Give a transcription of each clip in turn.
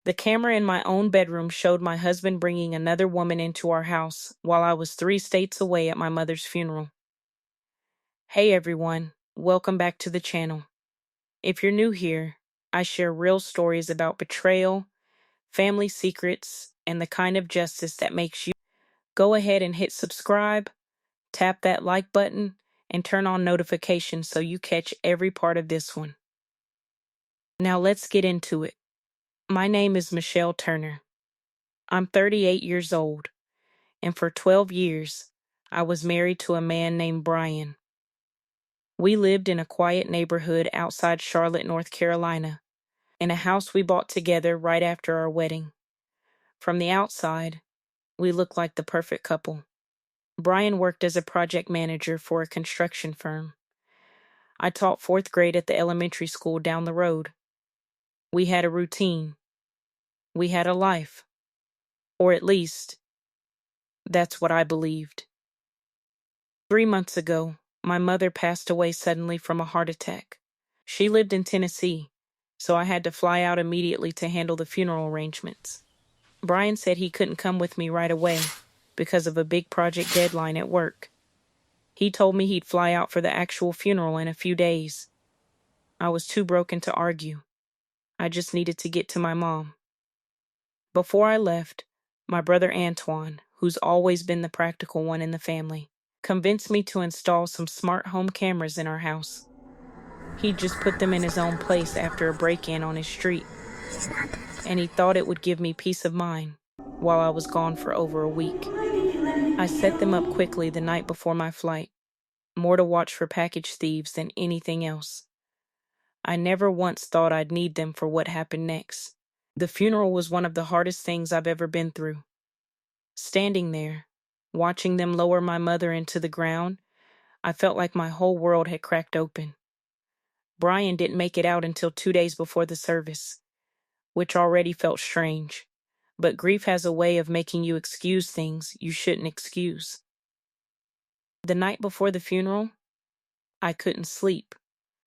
The camera in my own bedroom showed my husband bringing another woman into our house while I was 3 states away at my mother's funeral. Hey everyone, welcome back to the channel. If you're new here, I share real stories about betrayal, family secrets, and the kind of justice that makes you. Go ahead and hit subscribe, tap that like button, and turn on notifications so you catch every part of this one. Now let's get into it. My name is Michelle Turner. I'm 38 years old, and for 12 years, I was married to a man named Brian. We lived in a quiet neighborhood outside Charlotte, North Carolina, in a house we bought together right after our wedding. From the outside, we looked like the perfect couple. Brian worked as a project manager for a construction firm. I taught fourth grade at the elementary school down the road. We had a routine. We had a life. Or at least, that's what I believed. 3 months ago, my mother passed away suddenly from a heart attack. She lived in Tennessee, so I had to fly out immediately to handle the funeral arrangements. Brian said he couldn't come with me right away because of a big project deadline at work. He told me he'd fly out for the actual funeral in a few days. I was too broken to argue. I just needed to get to my mom. Before I left, my brother Antoine, who's always been the practical one in the family, convinced me to install some smart home cameras in our house. He'd just put them in his own place after a break-in on his street, and he thought it would give me peace of mind while I was gone for over a week. I set them up quickly the night before my flight, more to watch for package thieves than anything else. I never once thought I'd need them for what happened next. The funeral was one of the hardest things I've ever been through. Standing there, watching them lower my mother into the ground, I felt like my whole world had cracked open. Brian didn't make it out until 2 days before the service, which already felt strange. But grief has a way of making you excuse things you shouldn't excuse. The night before the funeral, I couldn't sleep.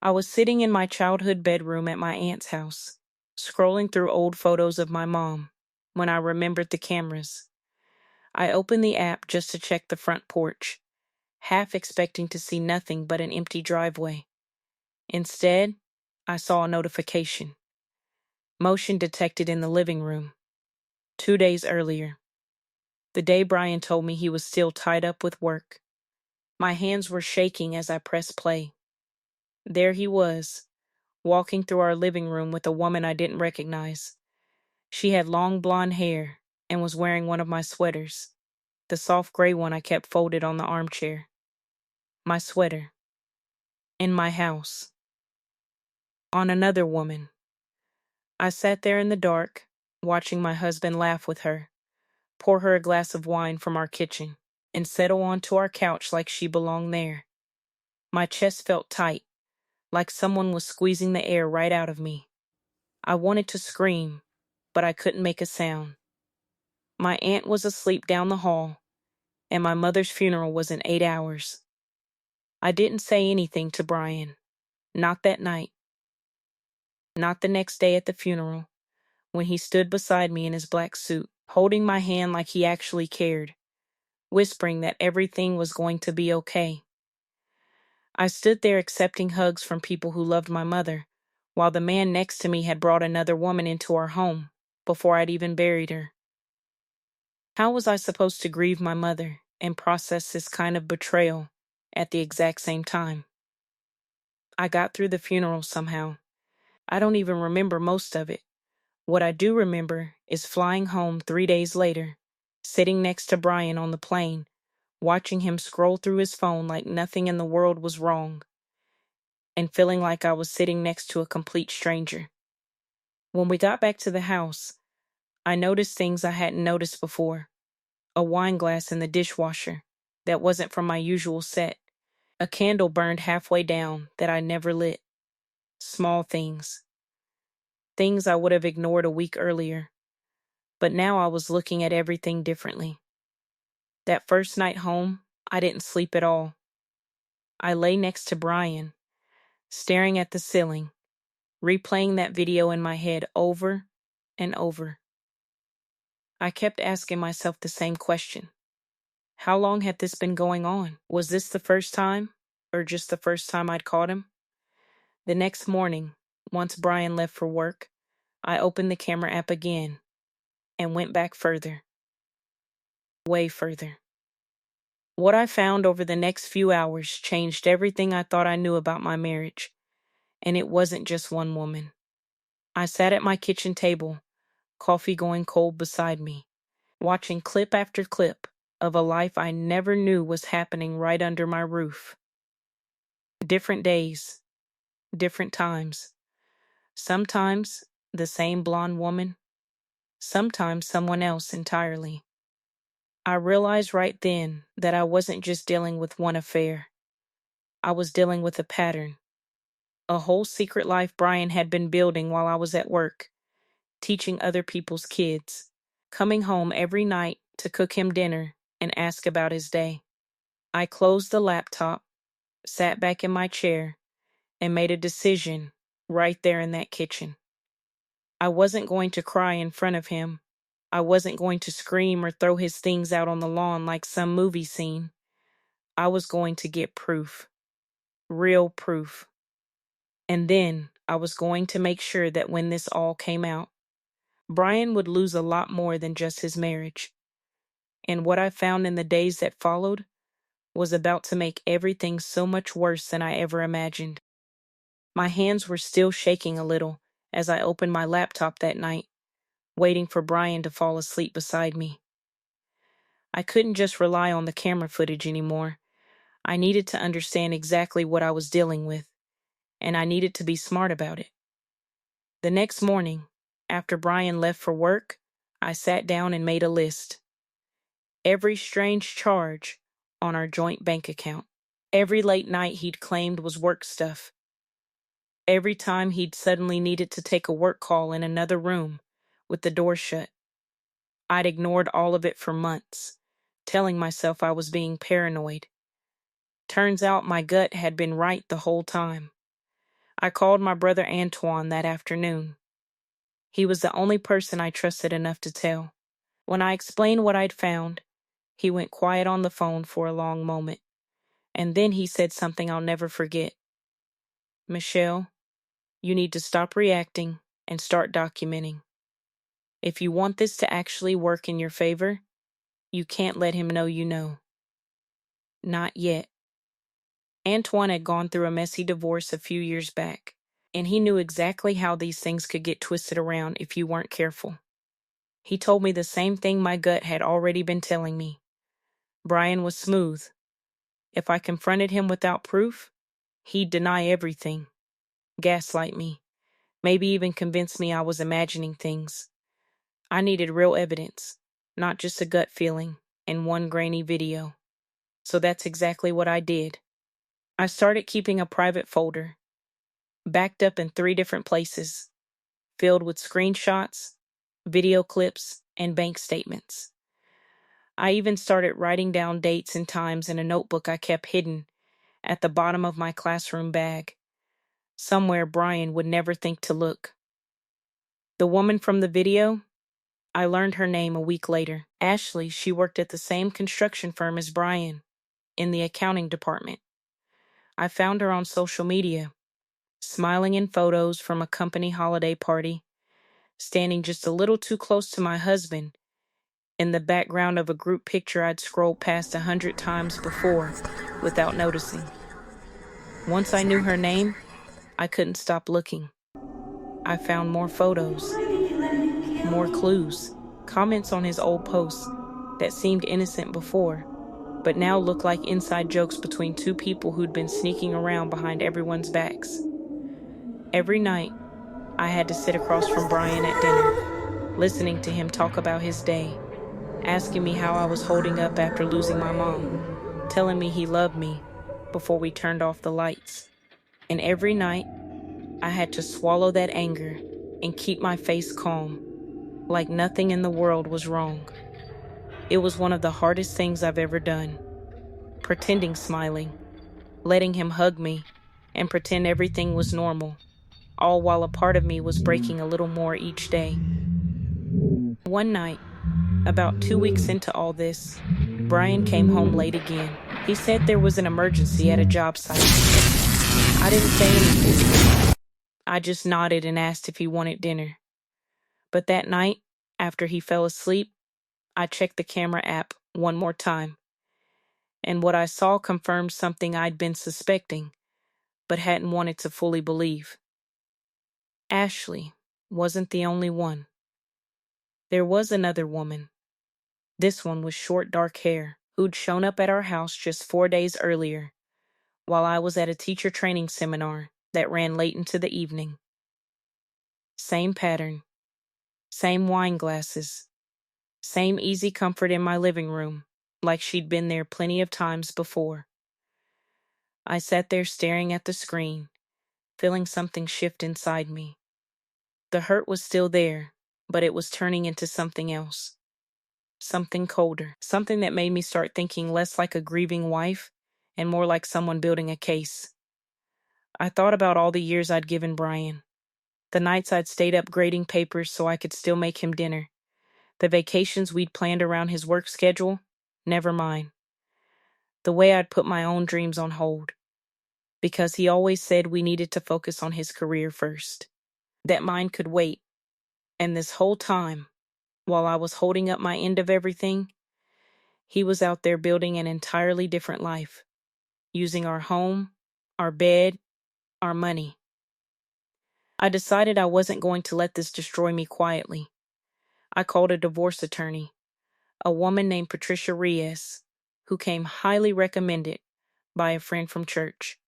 I was sitting in my childhood bedroom at my aunt's house, scrolling through old photos of my mom, when I remembered the cameras. I opened the app just to check the front porch, half expecting to see nothing but an empty driveway. Instead, I saw a notification. Motion detected in the living room. 2 days earlier. The day Brian told me he was still tied up with work. My hands were shaking as I pressed play. There he was, walking through our living room with a woman I didn't recognize. She had long blonde hair and was wearing one of my sweaters, the soft gray one I kept folded on the armchair. My sweater. In my house. On another woman. I sat there in the dark, watching my husband laugh with her, pour her a glass of wine from our kitchen, and settle onto our couch like she belonged there. My chest felt tight, like someone was squeezing the air right out of me. I wanted to scream, but I couldn't make a sound. My aunt was asleep down the hall, and my mother's funeral was in 8 hours. I didn't say anything to Brian. Not that night. Not the next day at the funeral, when he stood beside me in his black suit, holding my hand like he actually cared, whispering that everything was going to be okay. I stood there accepting hugs from people who loved my mother, while the man next to me had brought another woman into our home before I'd even buried her. How was I supposed to grieve my mother and process this kind of betrayal at the exact same time? I got through the funeral somehow. I don't even remember most of it. What I do remember is flying home 3 days later, sitting next to Brian on the plane, watching him scroll through his phone like nothing in the world was wrong, and feeling like I was sitting next to a complete stranger. When we got back to the house, I noticed things I hadn't noticed before. A wine glass in the dishwasher that wasn't from my usual set. A candle burned halfway down that I never lit. Small things. Things I would have ignored a week earlier. But now I was looking at everything differently. That first night home, I didn't sleep at all. I lay next to Brian, staring at the ceiling, replaying that video in my head over and over. I kept asking myself the same question. How long had this been going on? Was this the first time, or just the first time I'd caught him? The next morning, once Brian left for work, I opened the camera app again and went back further, way further. What I found over the next few hours changed everything I thought I knew about my marriage, and it wasn't just one woman. I sat at my kitchen table, coffee going cold beside me, watching clip after clip of a life I never knew was happening right under my roof. Different days, different times. Sometimes the same blonde woman, sometimes someone else entirely. I realized right then that I wasn't just dealing with one affair. I was dealing with a pattern, a whole secret life Brian had been building while I was at work, teaching other people's kids, coming home every night to cook him dinner and ask about his day. I closed the laptop, sat back in my chair, and made a decision right there in that kitchen. I wasn't going to cry in front of him. I wasn't going to scream or throw his things out on the lawn like some movie scene. I was going to get proof, real proof. And then I was going to make sure that when this all came out, Brian would lose a lot more than just his marriage. And what I found in the days that followed was about to make everything so much worse than I ever imagined. My hands were still shaking a little as I opened my laptop that night, waiting for Brian to fall asleep beside me. I couldn't just rely on the camera footage anymore. I needed to understand exactly what I was dealing with, and I needed to be smart about it. The next morning, after Brian left for work, I sat down and made a list. Every strange charge on our joint bank account. Every late night he'd claimed was work stuff. Every time he'd suddenly needed to take a work call in another room with the door shut. I'd ignored all of it for months, telling myself I was being paranoid. Turns out my gut had been right the whole time. I called my brother Antoine that afternoon. He was the only person I trusted enough to tell. When I explained what I'd found, he went quiet on the phone for a long moment, and then he said something I'll never forget. Michelle, you need to stop reacting and start documenting. If you want this to actually work in your favor, you can't let him know you know. Not yet. Antoine had gone through a messy divorce a few years back, and he knew exactly how these things could get twisted around if you weren't careful. He told me the same thing my gut had already been telling me. Brian was smooth. If I confronted him without proof, he'd deny everything, gaslight me, maybe even convince me I was imagining things. I needed real evidence, not just a gut feeling and one grainy video. So that's exactly what I did. I started keeping a private folder, backed up in 3 different places, filled with screenshots, video clips, and bank statements. I even started writing down dates and times in a notebook I kept hidden at the bottom of my classroom bag, somewhere Brian would never think to look. The woman from the video, I learned her name a week later. Ashley, she worked at the same construction firm as Brian, in the accounting department. I found her on social media, smiling in photos from a company holiday party, standing just a little too close to my husband in the background of a group picture I'd scrolled past 100 times before without noticing. Once I knew her name, I couldn't stop looking. I found more photos, more clues, comments on his old posts that seemed innocent before, but now looked like inside jokes between 2 people who'd been sneaking around behind everyone's backs. Every night, I had to sit across from Brian at dinner, listening to him talk about his day, asking me how I was holding up after losing my mom, telling me he loved me before we turned off the lights. And every night, I had to swallow that anger and keep my face calm, like nothing in the world was wrong. It was one of the hardest things I've ever done. Pretending smiling, letting him hug me, and pretend everything was normal, all while a part of me was breaking a little more each day. One night, about 2 weeks into all this, Brian came home late again. He said there was an emergency at a job site. I didn't say anything. I just nodded and asked if he wanted dinner. But that night, after he fell asleep, I checked the camera app one more time. And what I saw confirmed something I'd been suspecting, but hadn't wanted to fully believe. Ashley wasn't the only one. There was another woman. This one with short dark hair, who'd shown up at our house just 4 days earlier, while I was at a teacher training seminar that ran late into the evening. Same pattern, same wine glasses, same easy comfort in my living room, like she'd been there plenty of times before. I sat there staring at the screen, feeling something shift inside me. The hurt was still there, but it was turning into something else. Something colder, something that made me start thinking less like a grieving wife and more like someone building a case. I thought about all the years I'd given Brian, the nights I'd stayed up grading papers so I could still make him dinner, the vacations we'd planned around his work schedule, never mine, the way I'd put my own dreams on hold, because he always said we needed to focus on his career first, that mine could wait, and this whole time, while I was holding up my end of everything, he was out there building an entirely different life, using our home, our bed, our money. I decided I wasn't going to let this destroy me quietly. I called a divorce attorney, a woman named Patricia Reyes, who came highly recommended by a friend from church.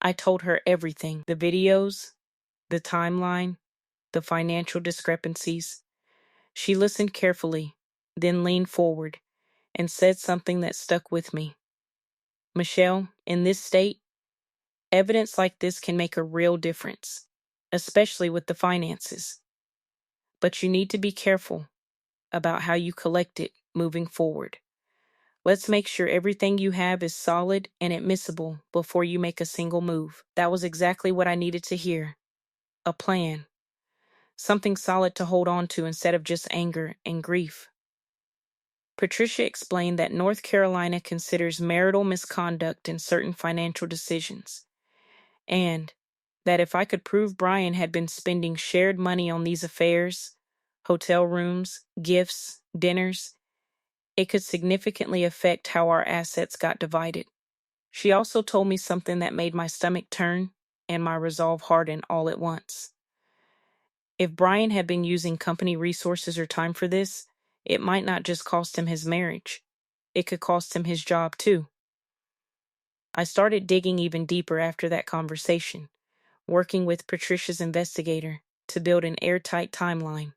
I told her everything, the videos, the timeline, the financial discrepancies. She listened carefully, then leaned forward and said something that stuck with me. Michelle, in this state, evidence like this can make a real difference, especially with the finances. But you need to be careful about how you collect it moving forward. Let's make sure everything you have is solid and admissible before you make a single move. That was exactly what I needed to hear. A plan. Something solid to hold on to instead of just anger and grief. Patricia explained that North Carolina considers marital misconduct in certain financial decisions, and that if I could prove Brian had been spending shared money on these affairs, hotel rooms, gifts, dinners, it could significantly affect how our assets got divided. She also told me something that made my stomach turn and my resolve harden all at once. If Brian had been using company resources or time for this, it might not just cost him his marriage. It could cost him his job too. I started digging even deeper after that conversation, working with Patricia's investigator to build an airtight timeline.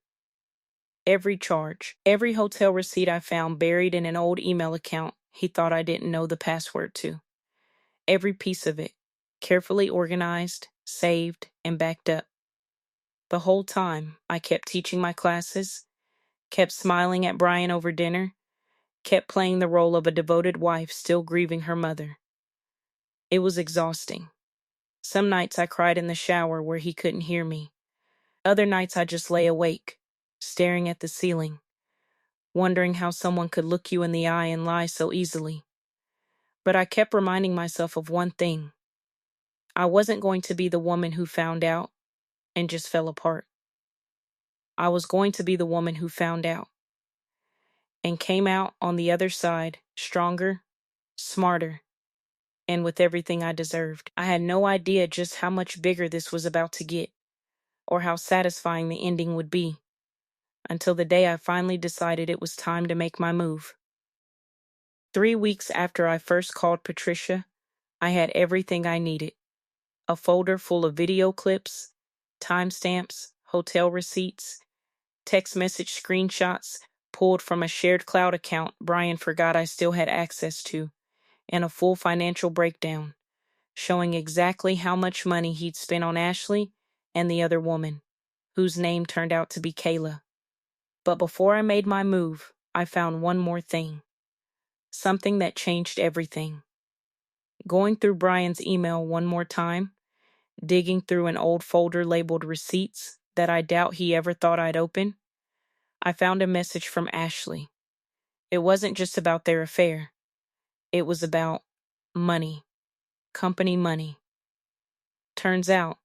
Every charge, every hotel receipt I found buried in an old email account he thought I didn't know the password to. Every piece of it, carefully organized, saved, and backed up. The whole time, I kept teaching my classes, kept smiling at Brian over dinner, kept playing the role of a devoted wife still grieving her mother. It was exhausting. Some nights I cried in the shower where he couldn't hear me. Other nights I just lay awake, staring at the ceiling, wondering how someone could look you in the eye and lie so easily. But I kept reminding myself of one thing. I wasn't going to be the woman who found out and just fell apart. I was going to be the woman who found out and came out on the other side stronger, smarter, and with everything I deserved. I had no idea just how much bigger this was about to get, or how satisfying the ending would be, until the day I finally decided it was time to make my move. 3 weeks after I first called Patricia, I had everything I needed. A folder full of video clips, timestamps, hotel receipts, text message screenshots pulled from a shared cloud account Brian forgot I still had access to, and a full financial breakdown, showing exactly how much money he'd spent on Ashley and the other woman, whose name turned out to be Kayla. But before I made my move, I found one more thing. Something that changed everything. Going through Brian's email one more time, digging through an old folder labeled receipts that I doubt he ever thought I'd open, I found a message from Ashley. It wasn't just about their affair. It was about money, company money. Turns out,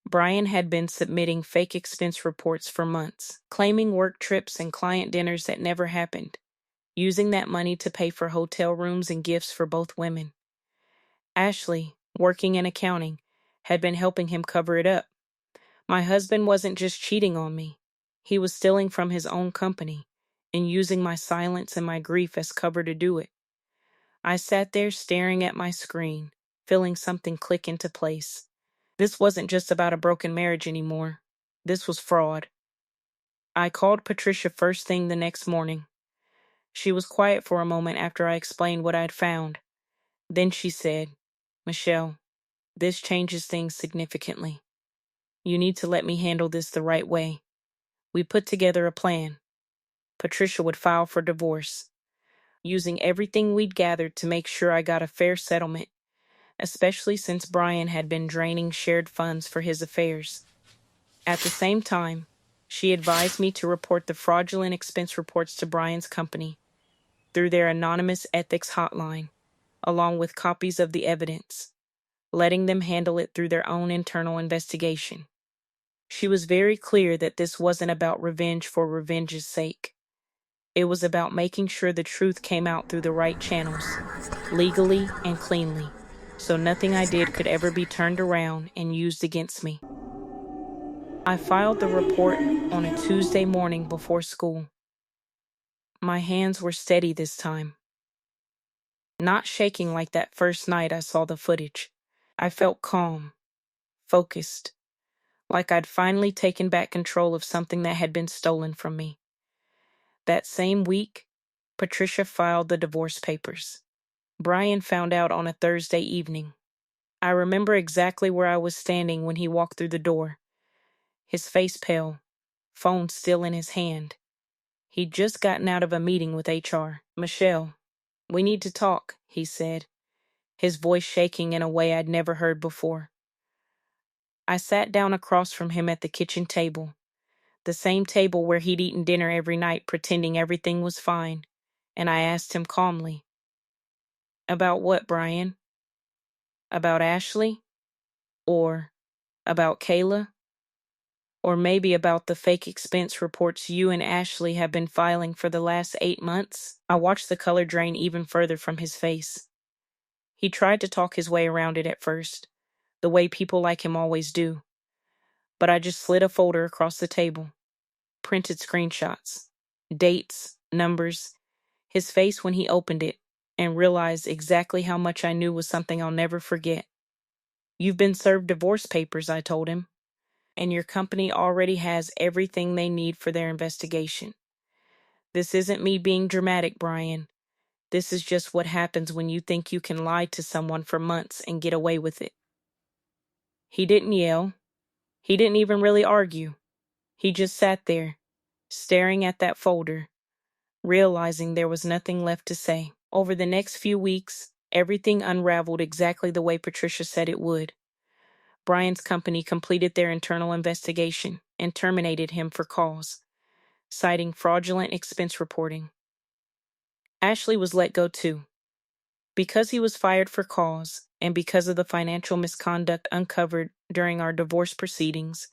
Brian had been submitting fake expense reports for months, claiming work trips and client dinners that never happened, using that money to pay for hotel rooms and gifts for both women. Ashley, working in accounting, had been helping him cover it up. My husband wasn't just cheating on me. He was stealing from his own company and using my silence and my grief as cover to do it. I sat there staring at my screen, feeling something click into place. This wasn't just about a broken marriage anymore. This was fraud. I called Patricia first thing the next morning. She was quiet for a moment after I explained what I'd found. Then she said, "Michelle, this changes things significantly. You need to let me handle this the right way." We put together a plan. Patricia would file for divorce, using everything we'd gathered to make sure I got a fair settlement, especially since Brian had been draining shared funds for his affairs. At the same time, she advised me to report the fraudulent expense reports to Brian's company through their anonymous ethics hotline, along with copies of the evidence, letting them handle it through their own internal investigation. She was very clear that this wasn't about revenge for revenge's sake. It was about making sure the truth came out through the right channels, legally and cleanly, so nothing I did could ever be turned around and used against me. I filed the report on a Tuesday morning before school. My hands were steady this time, not shaking like that first night I saw the footage. I felt calm, focused, like I'd finally taken back control of something that had been stolen from me. That same week, Patricia filed the divorce papers. Brian found out on a Thursday evening. I remember exactly where I was standing when he walked through the door, his face pale, phone still in his hand. He'd just gotten out of a meeting with HR. "Michelle, we need to talk," he said, his voice shaking in a way I'd never heard before. I sat down across from him at the kitchen table, the same table where he'd eaten dinner every night pretending everything was fine, and I asked him calmly, "About what, Brian? About Ashley? Or about Kayla? Or maybe about the fake expense reports you and Ashley have been filing for the last 8 months?" I watched the color drain even further from his face. He tried to talk his way around it at first, the way people like him always do. But I just slid a folder across the table, printed screenshots, dates, numbers, his face when he opened it, and realized exactly how much I knew was something I'll never forget. "You've been served divorce papers," I told him, "and your company already has everything they need for their investigation. This isn't me being dramatic, Brian. This is just what happens when you think you can lie to someone for months and get away with it." He didn't yell. He didn't even really argue. He just sat there, staring at that folder, realizing there was nothing left to say. Over the next few weeks, everything unraveled exactly the way Patricia said it would. Brian's company completed their internal investigation and terminated him for cause, citing fraudulent expense reporting. Ashley was let go too. Because he was fired for cause, and because of the financial misconduct uncovered during our divorce proceedings,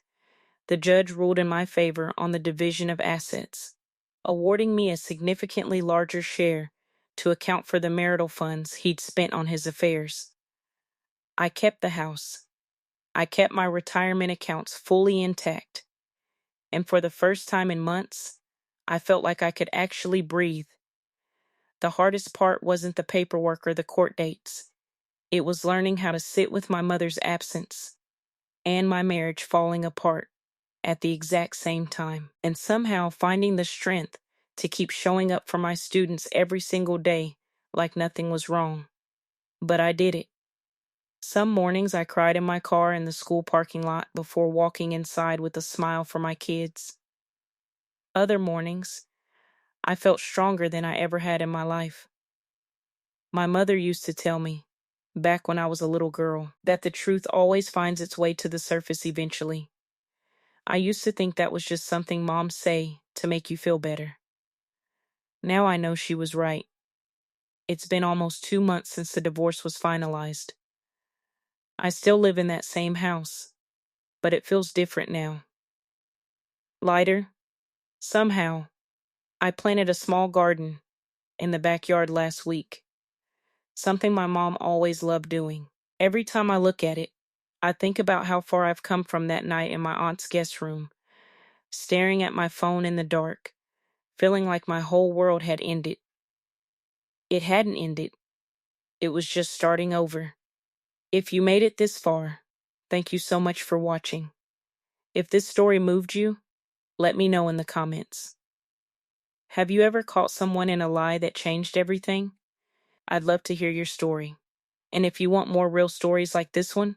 the judge ruled in my favor on the division of assets, awarding me a significantly larger share to account for the marital funds he'd spent on his affairs. I kept the house. I kept my retirement accounts fully intact, and for the first time in months, I felt like I could actually breathe. The hardest part wasn't the paperwork or the court dates. It was learning how to sit with my mother's absence and my marriage falling apart at the exact same time, and somehow finding the strength to keep showing up for my students every single day like nothing was wrong. But I did it. Some mornings I cried in my car in the school parking lot before walking inside with a smile for my kids. Other mornings, I felt stronger than I ever had in my life. My mother used to tell me, back when I was a little girl, that the truth always finds its way to the surface eventually. I used to think that was just something moms say to make you feel better. Now I know she was right. It's been almost 2 months since the divorce was finalized. I still live in that same house, but it feels different now. Lighter. Somehow, I planted a small garden in the backyard last week, something my mom always loved doing. Every time I look at it, I think about how far I've come from that night in my aunt's guest room, staring at my phone in the dark, feeling like my whole world had ended. It hadn't ended. It was just starting over. If you made it this far, thank you so much for watching. If this story moved you, let me know in the comments. Have you ever caught someone in a lie that changed everything? I'd love to hear your story. And if you want more real stories like this one,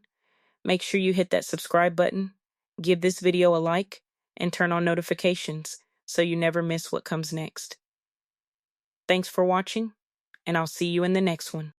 make sure you hit that subscribe button, give this video a like, and turn on notifications so you never miss what comes next. Thanks for watching, and I'll see you in the next one.